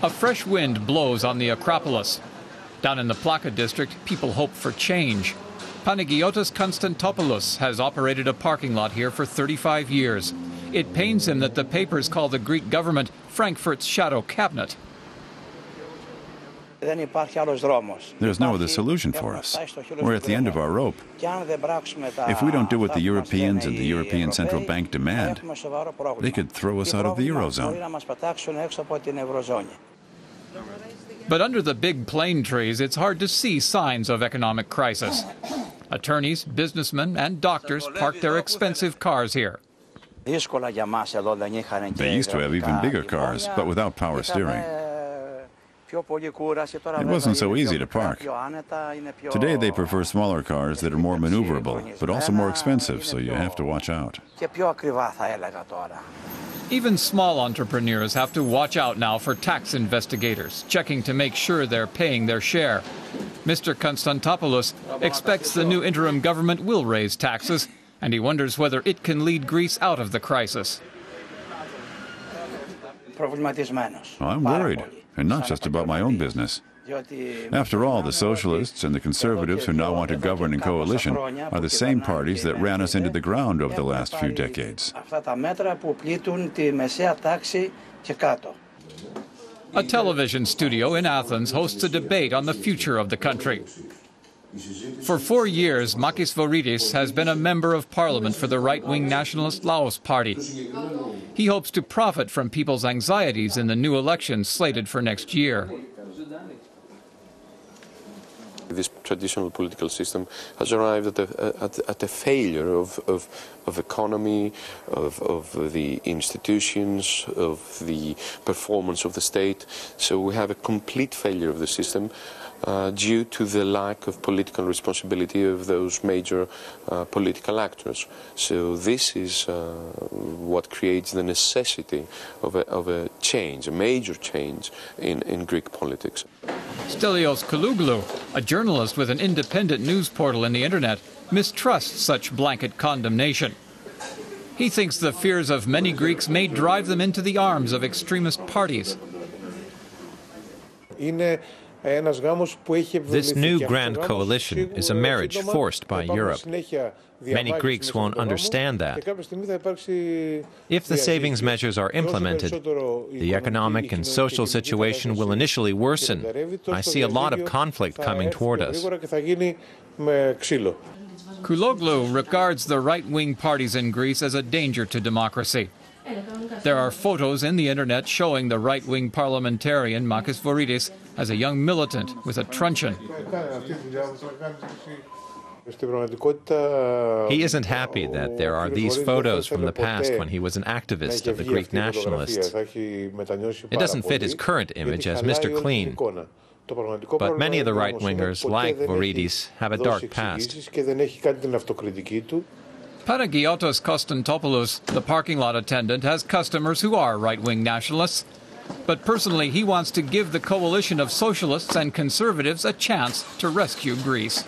A fresh wind blows on the Acropolis. Down in the Plaka district, people hope for change. Panagiotis Konstantopoulos has operated a parking lot here for 35 years. It pains him that the papers call the Greek government Frankfurt's shadow cabinet. There's no other solution for us. We're at the end of our rope. If we don't do what the Europeans and the European Central Bank demand, they could throw us out of the Eurozone. But under the big plane trees, it's hard to see signs of economic crisis. Attorneys, businessmen, and doctors park their expensive cars here. They used to have even bigger cars, but without power steering. It wasn't so easy to park. Today they prefer smaller cars that are more maneuverable, but also more expensive, so you have to watch out. Even small entrepreneurs have to watch out now for tax investigators, checking to make sure they're paying their share. Mr. Konstantopoulos expects the new interim government will raise taxes, and he wonders whether it can lead Greece out of the crisis. I'm worried, and not just about my own business. After all, the socialists and the conservatives who now want to govern in coalition are the same parties that ran us into the ground over the last few decades. A television studio in Athens hosts a debate on the future of the country. For 4 years, Makis Voridis has been a member of parliament for the right-wing nationalist Laos Party. He hopes to profit from people's anxieties in the new elections slated for next year. This traditional political system has arrived at a failure of economy, of the institutions, of the performance of the state. So we have a complete failure of the system due to the lack of political responsibility of those major political actors. So this is what creates the necessity of a change, a major change in Greek politics. Stelios Kouloglou, a journalist with an independent news portal in the internet, mistrusts such blanket condemnation. He thinks the fears of many Greeks may drive them into the arms of extremist parties. This new grand coalition is a marriage forced by Europe. Many Greeks won't understand that. If the savings measures are implemented, the economic and social situation will initially worsen. I see a lot of conflict coming toward us. Kouloglou regards the right-wing parties in Greece as a danger to democracy. There are photos in the internet showing the right-wing parliamentarian Makis Voridis as a young militant with a truncheon. He isn't happy that there are these photos from the past when he was an activist of the Greek nationalists. It doesn't fit his current image as Mr. Clean. But many of the right-wingers, like Voridis, have a dark past. Panagiotis Konstantopoulos, the parking lot attendant, has customers who are right-wing nationalists. But personally, he wants to give the coalition of socialists and conservatives a chance to rescue Greece.